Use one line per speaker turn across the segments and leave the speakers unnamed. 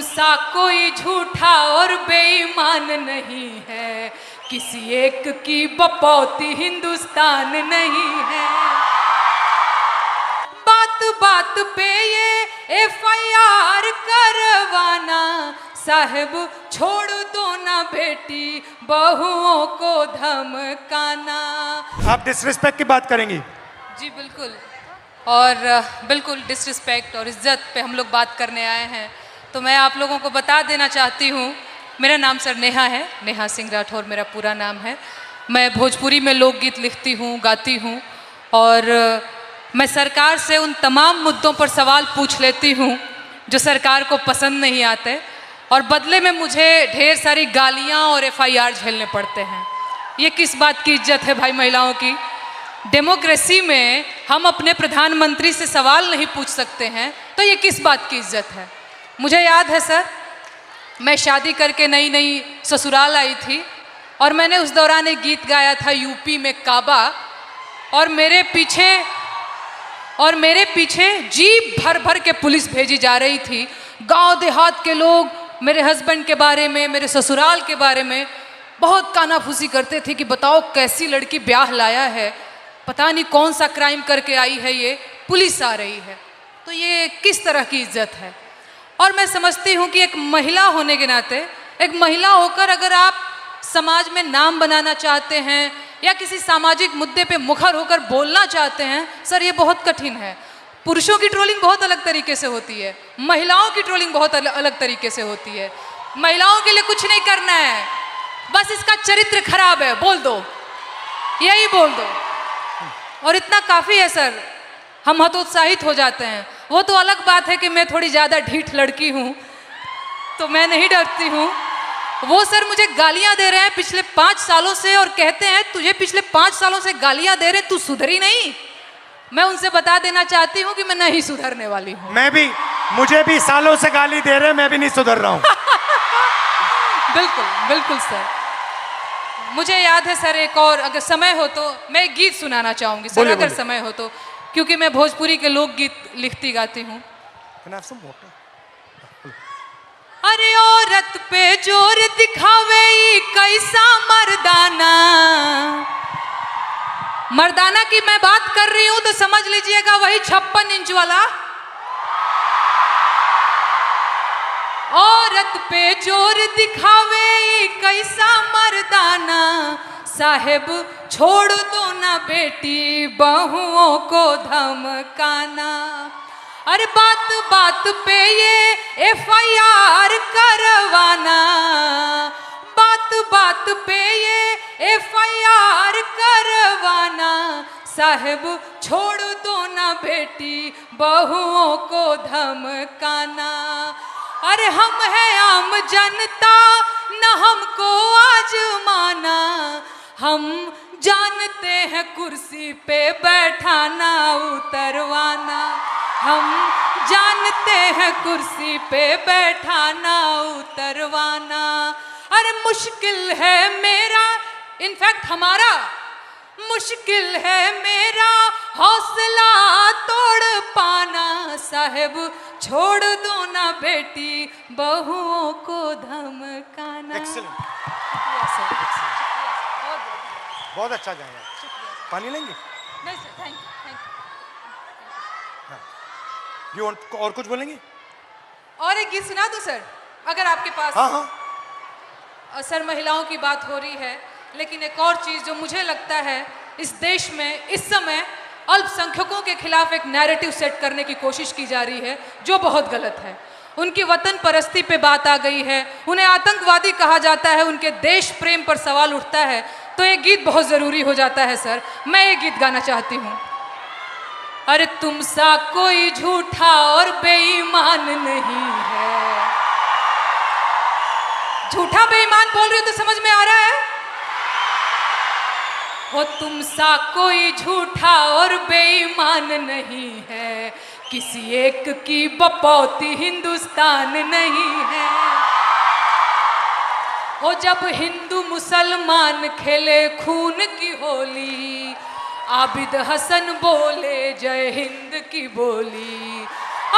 सा कोई झूठा और बेईमान नहीं है, किसी एक की बपौती हिंदुस्तान नहीं है। बात बात पे ये एफआईआर करवाना, साहब छोड़ दो ना बेटी बहुओं को धमकाना।
आप डिसरिस्पेक्ट की बात करेंगी?
जी बिल्कुल, और बिल्कुल डिसरिस्पेक्ट और इज्जत पे हम लोग बात करने आए हैं। तो मैं आप लोगों को बता देना चाहती हूँ, मेरा नाम सर नेहा है, नेहा सिंह राठौर मेरा पूरा नाम है। मैं भोजपुरी में लोकगीत लिखती हूँ, गाती हूँ, और मैं सरकार से उन तमाम मुद्दों पर सवाल पूछ लेती हूँ जो सरकार को पसंद नहीं आते, और बदले में मुझे ढेर सारी गालियाँ और एफआईआर झेलने पड़ते हैं। ये किस बात की इज्जत है भाई महिलाओं की? डेमोक्रेसी में हम अपने प्रधानमंत्री से सवाल नहीं पूछ सकते हैं, तो ये किस बात की इज्जत है? मुझे याद है सर, मैं शादी करके नई नई ससुराल आई थी, और मैंने उस दौरान एक गीत गाया था यूपी में काबा, और मेरे पीछे जीप भर भर के पुलिस भेजी जा रही थी। गांव देहात के लोग मेरे हस्बैंड के बारे में, मेरे ससुराल के बारे में बहुत कानाफूसी करते थे कि बताओ कैसी लड़की ब्याह लाया है, पता नहीं कौन सा क्राइम करके आई है, ये पुलिस आ रही है। तो ये किस तरह की इज्जत है? और मैं समझती हूँ कि एक महिला होने के नाते, एक महिला होकर अगर आप समाज में नाम बनाना चाहते हैं या किसी सामाजिक मुद्दे पे मुखर होकर बोलना चाहते हैं, सर ये बहुत कठिन है। पुरुषों की ट्रोलिंग बहुत अलग तरीके से होती है, महिलाओं की ट्रोलिंग बहुत अलग तरीके से होती है। महिलाओं के लिए कुछ नहीं करना है, बस इसका चरित्र खराब है बोल दो, यही बोल दो, और इतना काफ़ी है सर, हम हतोत्साहित हो जाते हैं। वो तो अलग बात है कि मैं थोड़ी ज़्यादा ढीठ लड़की हूँ, तो मैं नहीं डरती हूँ। वो सर मुझे गालियाँ दे रहे हैं पिछले 5 सालों से, और कहते हैं तुझे पिछले 5 सालों से गालियाँ दे रहे, तू सुधरी नहीं। मैं उनसे बता देना चाहती हूँ कि मैं नहीं सुधरने वाली हूँ।
मुझे भी सालों से गाली दे रहे हैं, मैं भी नहीं सुधर रहा हूँ।
बिल्कुल बिल्कुल सर। मुझे याद है सर, एक और अगर समय हो तो मैं एक गीत सुनाना चाहूँगी सर, अगर समय हो तो, क्योंकि मैं भोजपुरी के लोकगीत लिखती गाती हूँ। अरे औरत पे जोर दिखावे कैसा मर्दाना, मर्दाना की मैं बात कर रही हूं तो समझ लीजिएगा वही 56 इंच वाला। औरत पे जोर दिखावे कैसा मर्दाना, साहेब छोड़ दो ना बेटी बहुओं को धमकाना। अरे बात बात पे ये एफआईआर करवाना, बात बात पे ये एफआईआर करवाना, साहब छोड़ दो ना बेटी बहुओं को धमकाना। अरे हम हैं आम जनता, न हमको आजमाना, हम जानते हैं कुर्सी पे बैठाना उतरवाना, हम जानते हैं कुर्सी पे बैठाना उतरवाना। अरे मुश्किल है मेरा, इनफैक्ट हमारा मुश्किल है मेरा हौसला तोड़ पाना, साहब छोड़ दो ना बेटी बहुओं को धमकाना।
बहुत अच्छा गाया। पानी लेंगे?
नहीं सर, थैंक
यू। और कुछ बोलेंगे?
और एक गीत सुना दूं सर, अगर आपके पास?
हाँ हाँ
सर, महिलाओं की बात हो रही है, लेकिन एक और चीज़ जो मुझे लगता है इस देश में इस समय अल्पसंख्यकों के खिलाफ एक नैरेटिव सेट करने की कोशिश की जा रही है, जो बहुत गलत है। उनकी वतन परस्ती पे बात आ गई है, उन्हें आतंकवादी कहा जाता है, उनके देश प्रेम पर सवाल उठता है, तो ये गीत बहुत ज़रूरी हो जाता है सर। मैं ये गीत गाना चाहती हूँ। अरे तुम सा कोई झूठा और बेईमान नहीं है। झूठा बेईमान बोल रही हो तो समझ में आ रहा है? हो तुम सा कोई झूठा और बेईमान नहीं है, किसी एक की बपौती हिंदुस्तान नहीं है। हो जब हिंदू मुसलमान खेले खून की होली, आबिद हसन बोले जय हिंद की बोली।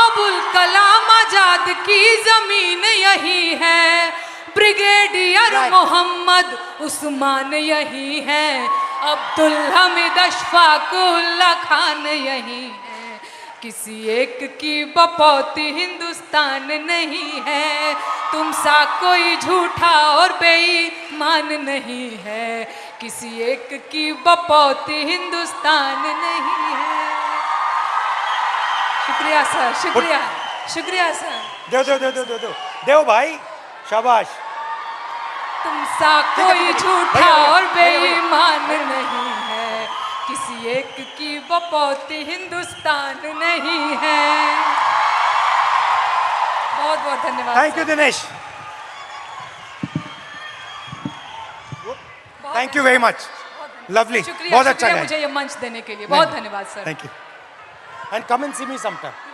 अबुल कलाम आजाद की जमीन यही है, ब्रिगेडियर
Right.
मोहम्मद उस्मान यही है, अब्दुल हमीद अशफाकुल्ला खान यही है, किसी एक की बपौती हिंदुस्तान नहीं है, तुम सा कोई झूठा और बेईमान नहीं है, किसी एक की बपौती हिंदुस्तान नहीं है। शुक्रिया सर, शुक्रिया, शुक्रिया सर।
देव भाई, शाबाश।
तुम सा कोई झूठा और बेईमान नहीं है, किसी एक की बपौती हिंदुस्तान नहीं है। बहुत बहुत धन्यवाद।
Thank you Dinesh, thank you very much, lovely,
शुक्रिया,
बहुत अच्छा
शुक्रिया
गाया।
मुझे ये मंच देने के लिए, बहुत धन्यवाद sir.
Thank you, and come and see me sometime.